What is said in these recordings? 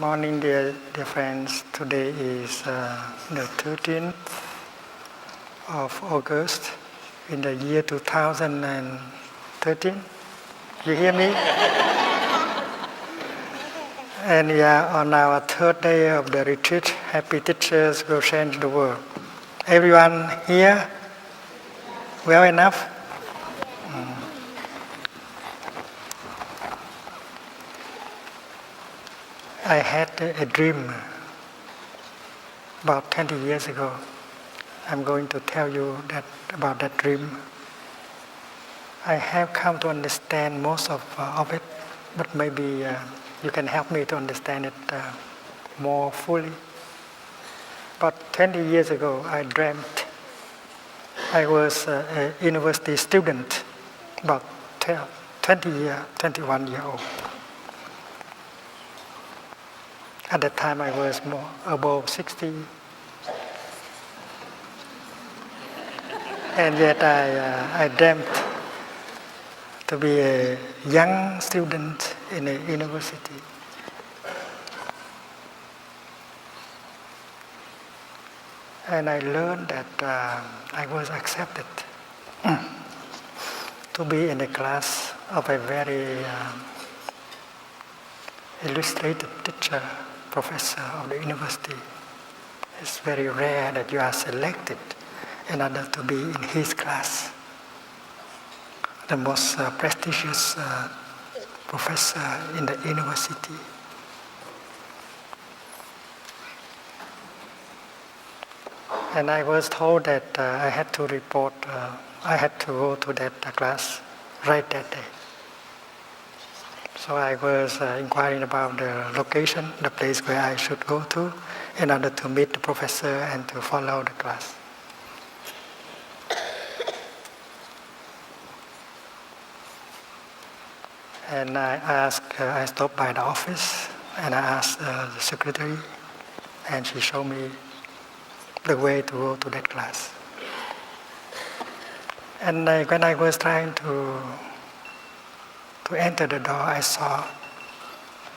Morning, dear friends. Today is the 13th of August in the year 2013. You hear me? And we are on our third day of the retreat. Happy Teachers Will Change the World. Everyone here? Well enough? I had a dream about 20 years ago. I'm going to tell you about that dream. I have come to understand most of it, but maybe you can help me to understand it more fully. About 20 years ago, I dreamt I was a university student, about 21 years old. At that time, I was more above 60. And yet I dreamt to be a young student in a university. And I learned that I was accepted to be in a class of a very illustrated teacher, professor of the university. It's very rare that you are selected in order to be in his class. The most prestigious professor in the university. And I was told that I had to report, I had to go to that class right that day. So I was inquiring about the location, the place where I should go to, in order to meet the professor and to follow the class. And I stopped by the office and I asked the secretary, and she showed me the way to go to that class. And when I was trying to enter the door, I saw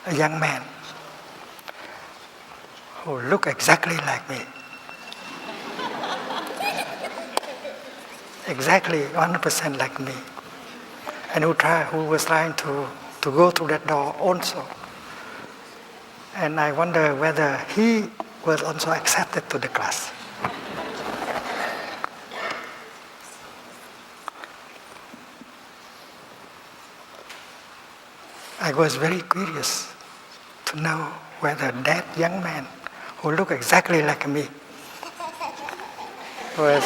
a young man who looked exactly like me. Exactly 100% like me. And who was trying to go through that door also. And I wonder whether he was also accepted to the class. I was very curious to know whether that young man who looked exactly like me was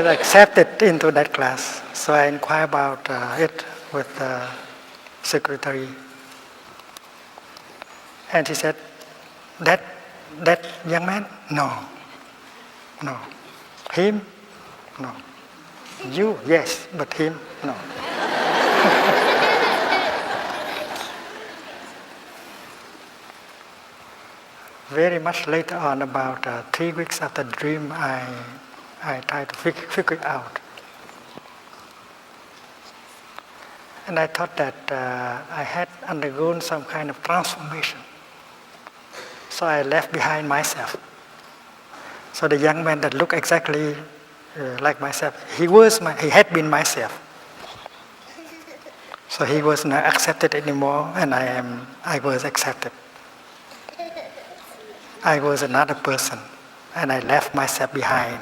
accepted into that class. So I inquired about it with the secretary. And she said, that young man? No. Him? No. You? Yes, but him? No. Very much later on, about 3 weeks after the dream, I tried to figure it out. And I thought that I had undergone some kind of transformation. So I left behind myself. So the young man that looked exactly like myself, he had been myself. So he was not accepted anymore, and I was accepted. I was another person, and I left myself behind.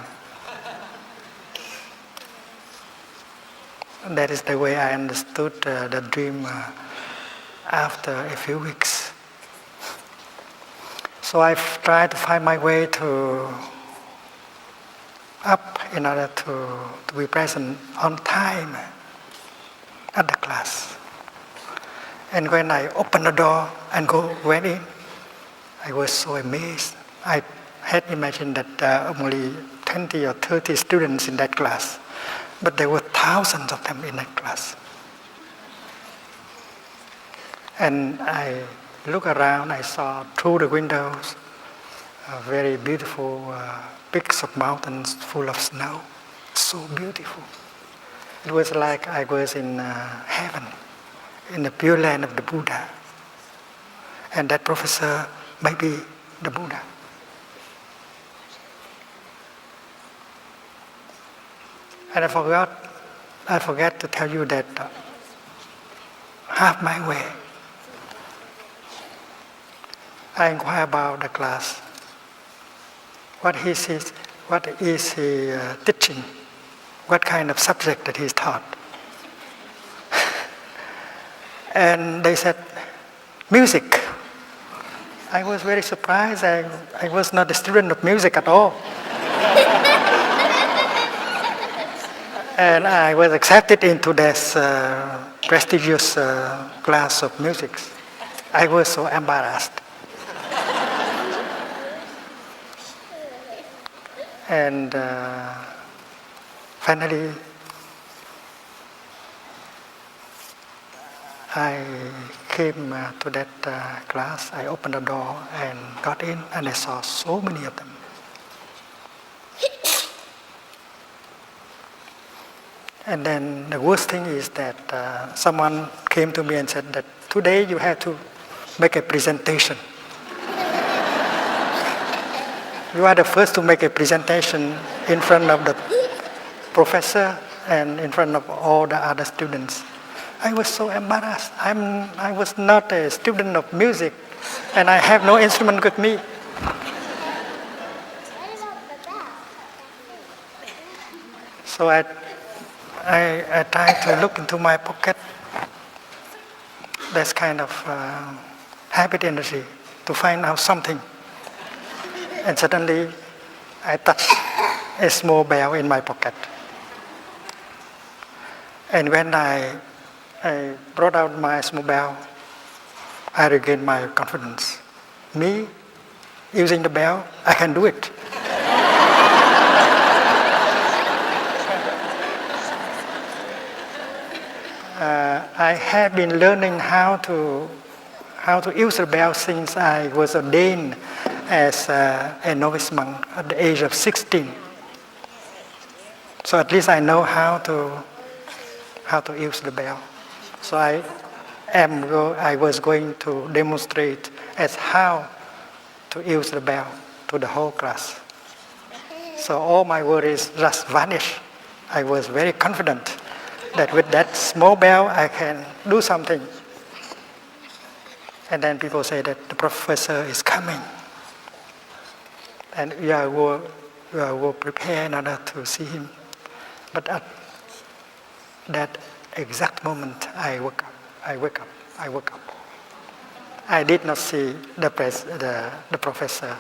That is the way I understood the dream after a few weeks. So I've tried to find my way up in order to be present on time at the class. And when I opened the door and went in, I was so amazed. I had imagined that only 20 or 30 students in that class, but there were thousands of them in that class. And I looked around, I saw through the windows very beautiful peaks of mountains full of snow. So beautiful. It was like I was in heaven. in the Pure Land of the Buddha. And that professor may be the Buddha. And I forgot to tell you that half my way, I inquire about the class. What is he teaching? What kind of subject that he's taught? And they said, music. I was very surprised. I was not a student of music at all. And I was accepted into this prestigious class of music. I was so embarrassed. And finally, I came to that class. I opened the door and got in, and I saw so many of them. And then the worst thing is that someone came to me and said that today you have to make a presentation. You are the first to make a presentation in front of the professor and in front of all the other students. I was so embarrassed. I was not a student of music, and I have no instrument with me. So I tried to look into my pocket. That's kind of habit energy to find out something. And suddenly, I touched a small bell in my pocket. And when I brought out my small bell, I regained my confidence. Me, using the bell, I can do it. I have been learning how to use the bell since I was ordained as a novice monk at the age of 16. So at least I know how to use the bell. So I was going to demonstrate as how to use the bell to the whole class. So all my worries just vanished. I was very confident that with that small bell I can do something. And then people say that the professor is coming. And we will prepare in order to see him. But at that exact moment, I woke up. I did not see the professor.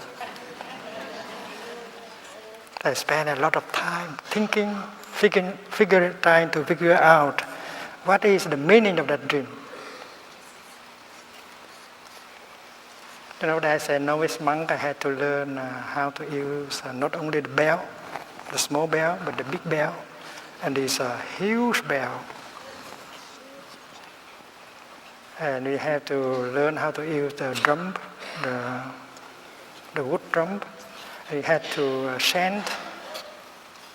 I spent a lot of time thinking, trying to figure out what is the meaning of that dream. You know, as a novice monk, I had to learn how to use not only the bell, the small bell, but the big bell, and this huge bell. And we had to learn how to use the drum, the wood drum. We had to chant.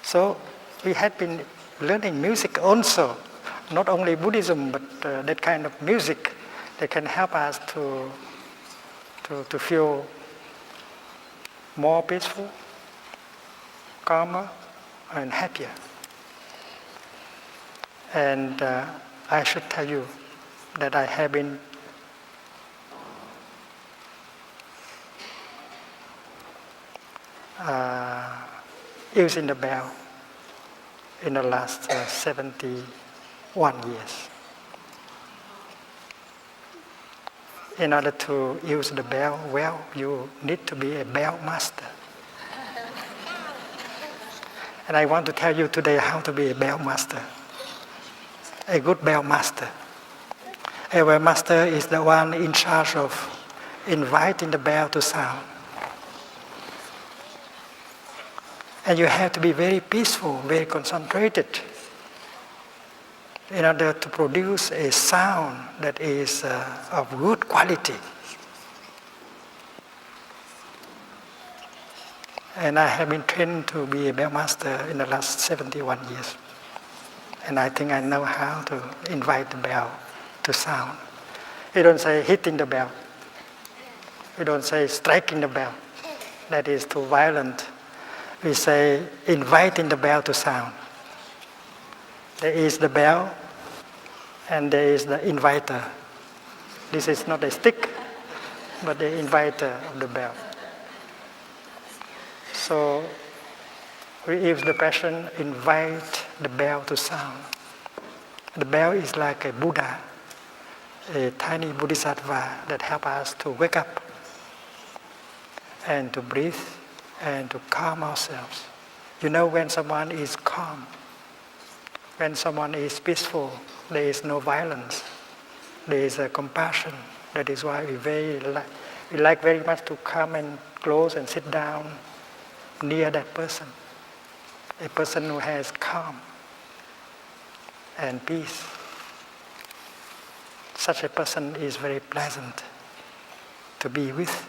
So we had been learning music also, not only Buddhism, but that kind of music that can help us to feel more peaceful, calmer, and happier. And I should tell you that I have been using the bell in the last 71 years. In order to use the bell well, you need to be a bell master. And I want to tell you today how to be a bell master. A good bell master. A bell master is the one in charge of inviting the bell to sound. And you have to be very peaceful, very concentrated in order to produce a sound that is of good quality. And I have been trained to be a bell master in the last 71 years. And I think I know how to invite the bell to sound. We don't say hitting the bell. We don't say striking the bell. That is too violent. We say inviting the bell to sound. There is the bell and there is the inviter. This is not a stick, but the inviter of the bell. So if the person invite the bell to sound, the bell is like a Buddha, a tiny bodhisattva that helps us to wake up and to breathe and to calm ourselves. You know, when someone is calm, when someone is peaceful, there is no violence, there is a compassion. That is why we like very much to come and close and sit down near that person. A person who has calm and peace. Such a person is very pleasant to be with.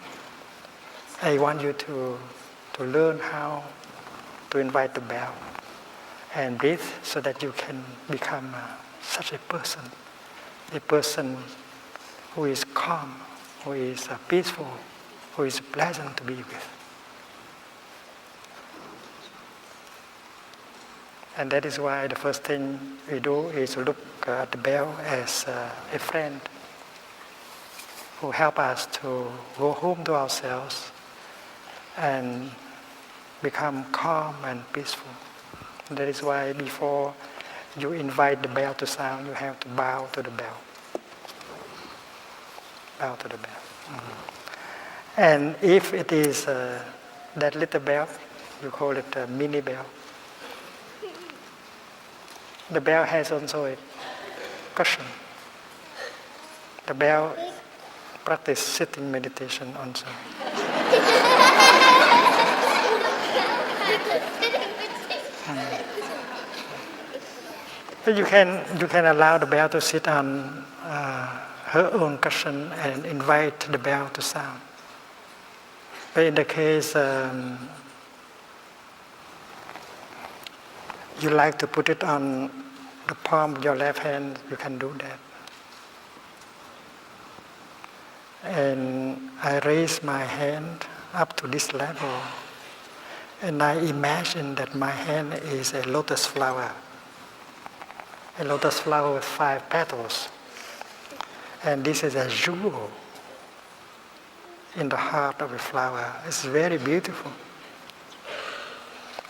I want you to learn how to invite the bell and breathe so that you can become such a person who is calm, who is peaceful, who is pleasant to be with. And that is why the first thing we do is look at the bell as a friend who helps us to go home to ourselves and become calm and peaceful. And that is why before you invite the bell to sound, you have to bow to the bell. Bow to the bell. Mm-hmm. And if it is that little bell, you call it a mini bell. The bell has also a cushion. The bell practice sitting meditation also. You can allow the bell to sit on her own cushion and invite the bell to sound. But in the case you like to put it on the palm of your left hand, you can do that. And I raise my hand up to this level, and I imagine that my hand is a lotus flower with 5 petals. And this is a jewel in the heart of a flower. It's very beautiful.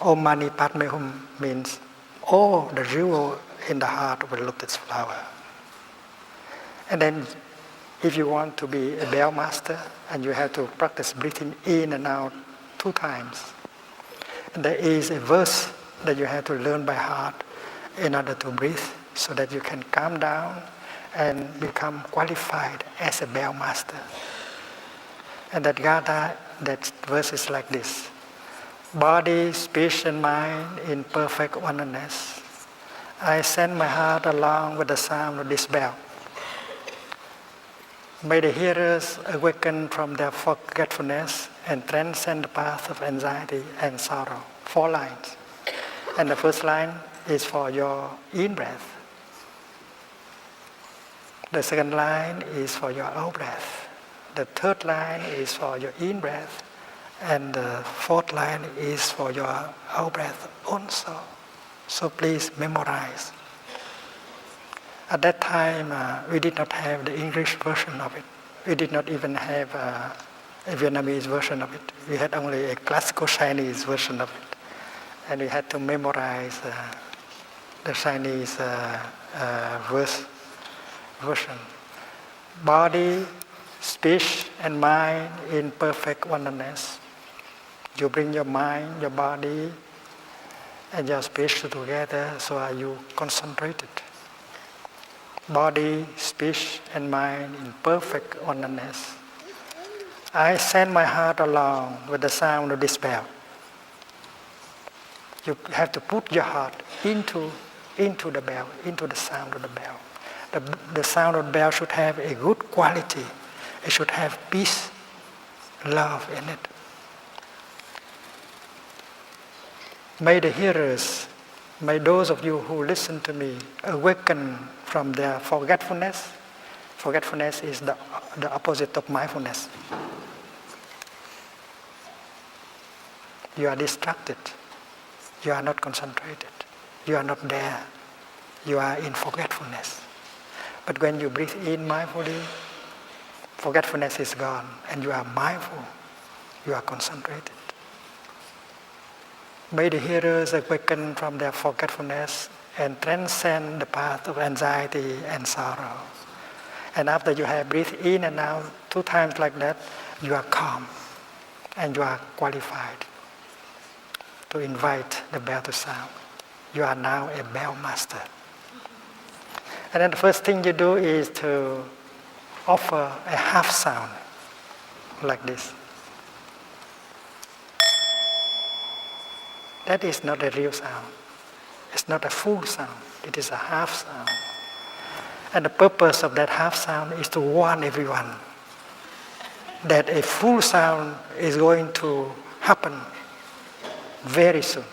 Om Mani Padme Hum means all the jewel in the heart of a lotus flower. And then if you want to be a bell master, and you have to practice breathing in and out 2 times. And there is a verse that you have to learn by heart in order to breathe so that you can calm down and become qualified as a bell master. And that verse is like this. Body, speech, and mind in perfect oneness. I send my heart along with the sound of this bell. May the hearers awaken from their forgetfulness and transcend the path of anxiety and sorrow. 4 lines. And the first line is for your in-breath. The second line is for your out-breath. The third line is for your in-breath. And the 4th line is for your out-breath also. So please memorize. At that time, we did not have the English version of it. We did not even have a Vietnamese version of it. We had only a classical Chinese version of it. And we had to memorize the Chinese version. Body, speech, and mind in perfect oneness. You bring your mind, your body, and your speech together, so are you concentrated. Body, speech, and mind in perfect oneness. I send my heart along with the sound of this bell. You have to put your heart into the bell, into the sound of the bell. The sound of the bell should have a good quality. It should have peace, love in it. May the hearers, may those of you who listen to me awaken from their forgetfulness Forgetfulness is the opposite of mindfulness. You are distracted. You are not concentrated. You are not there. You are in forgetfulness. But when you breathe in mindfully, forgetfulness is gone and you are mindful. You are concentrated. May the hearers awaken from their forgetfulness and transcend the path of anxiety and sorrow. And after you have breathed in and out 2 times like that, you are calm and you are qualified to invite the bell to sound. You are now a bell master. And then the first thing you do is to offer a half sound like this. That is not a real sound. It's not a full sound. It is a half sound. And the purpose of that half sound is to warn everyone that a full sound is going to happen very soon.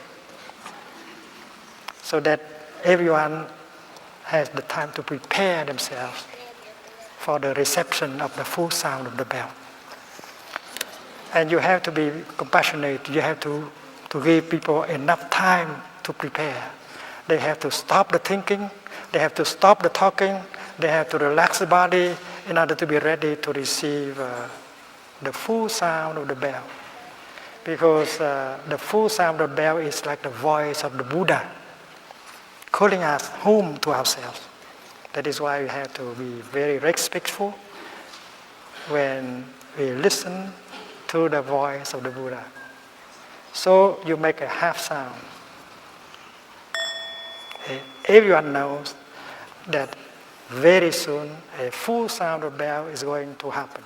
So that everyone has the time to prepare themselves for the reception of the full sound of the bell. And you have to be compassionate. You have to give people enough time to prepare. They have to stop the thinking. They have to stop the talking. They have to relax the body in order to be ready to receive the full sound of the bell. Because the full sound of the bell is like the voice of the Buddha, calling us home to ourselves. That is why we have to be very respectful when we listen to the voice of the Buddha. So you make a half sound. Everyone knows that very soon a full sound of bell is going to happen.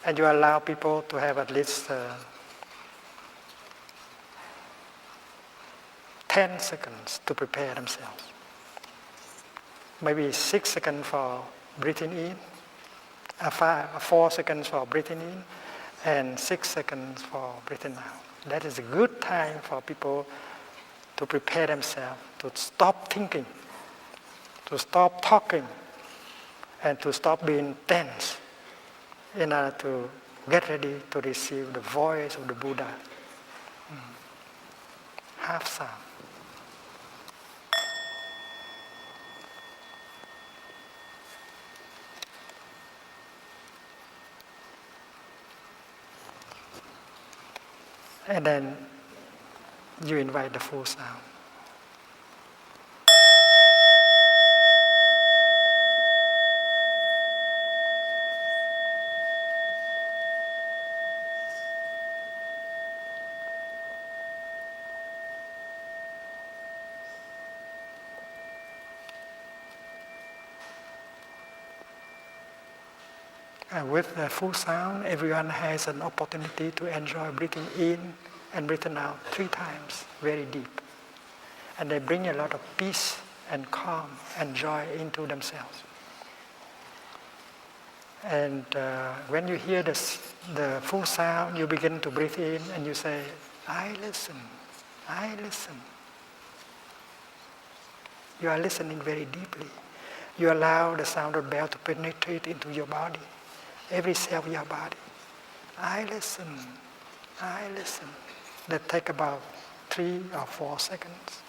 And you allow people to have at least 10 seconds to prepare themselves. Maybe 6 seconds for breathing in, 4 seconds for breathing in, and 6 seconds for breathing out. That is a good time for people to prepare themselves, to stop thinking, to stop talking, and to stop being tense in order to get ready to receive the voice of the Buddha. Half sound. And then you invite the full sound. With the full sound, everyone has an opportunity to enjoy breathing in and breathing out 3 times, very deep. And they bring a lot of peace and calm and joy into themselves. And when you hear the full sound, you begin to breathe in and you say, I listen, I listen. You are listening very deeply. You allow the sound of bell to penetrate into your body, every cell of your body. I listen, I listen. That take about 3 or 4 seconds.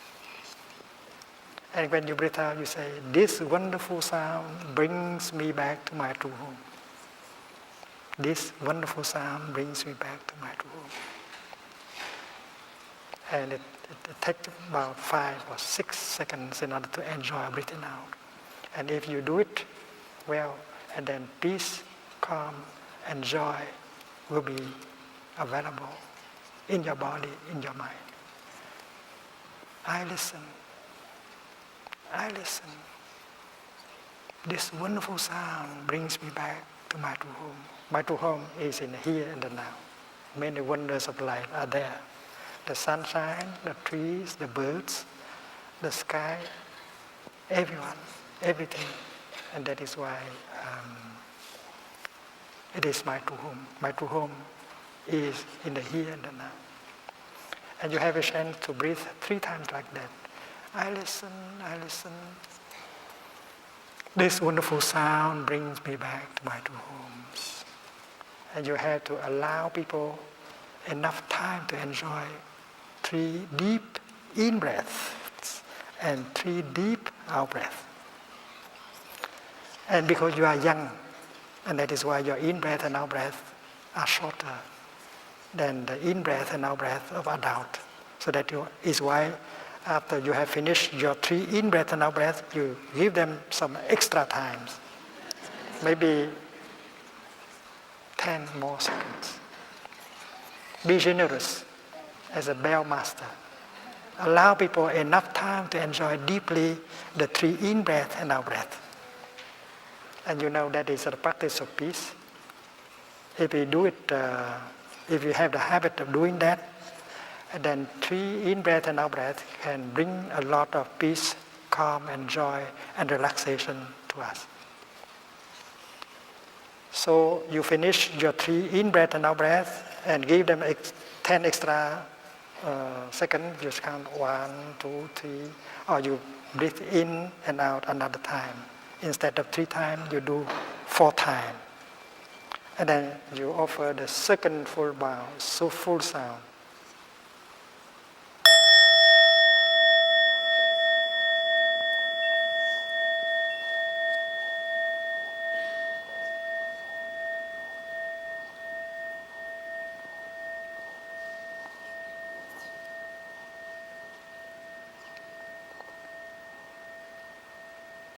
And when you breathe out, you say, this wonderful sound brings me back to my true home. This wonderful sound brings me back to my true home. And it takes about 5 or 6 seconds in order to enjoy breathing out. And if you do it well, and then peace, calm, and joy will be available in your body, in your mind. I listen. I listen. This wonderful sound brings me back to my true home. My true home is in the here and the now. Many wonders of life are there. The sunshine, the trees, the birds, the sky, everyone, everything. And that is why it is my true home. My true home is in the here and the now. And you have a chance to breathe 3 times like that. I listen, I listen. This wonderful sound brings me back to my two homes. And you have to allow people enough time to enjoy 3 deep in breaths and 3 deep out breaths. And because you are young, and that is why your in breath and out breath are shorter than the in breath and out breath of adult. So that is why after you have finished your 3 in breath and out breath, you give them some extra times, maybe 10 more seconds. Be generous as a bell master. Allow people enough time to enjoy deeply the 3 in breath and out breath. And you know that is a practice of peace. If you do it, if you have the habit of doing that, then 3 in breath and out breath can bring a lot of peace, calm, and joy and relaxation to us. So you finish your 3 in breath and out breath and give them 10 extra seconds. You count 1, 2, 3, or you breathe in and out another time. Instead of 3 times, you do 4 times. And then you offer the second full bow, so full sound.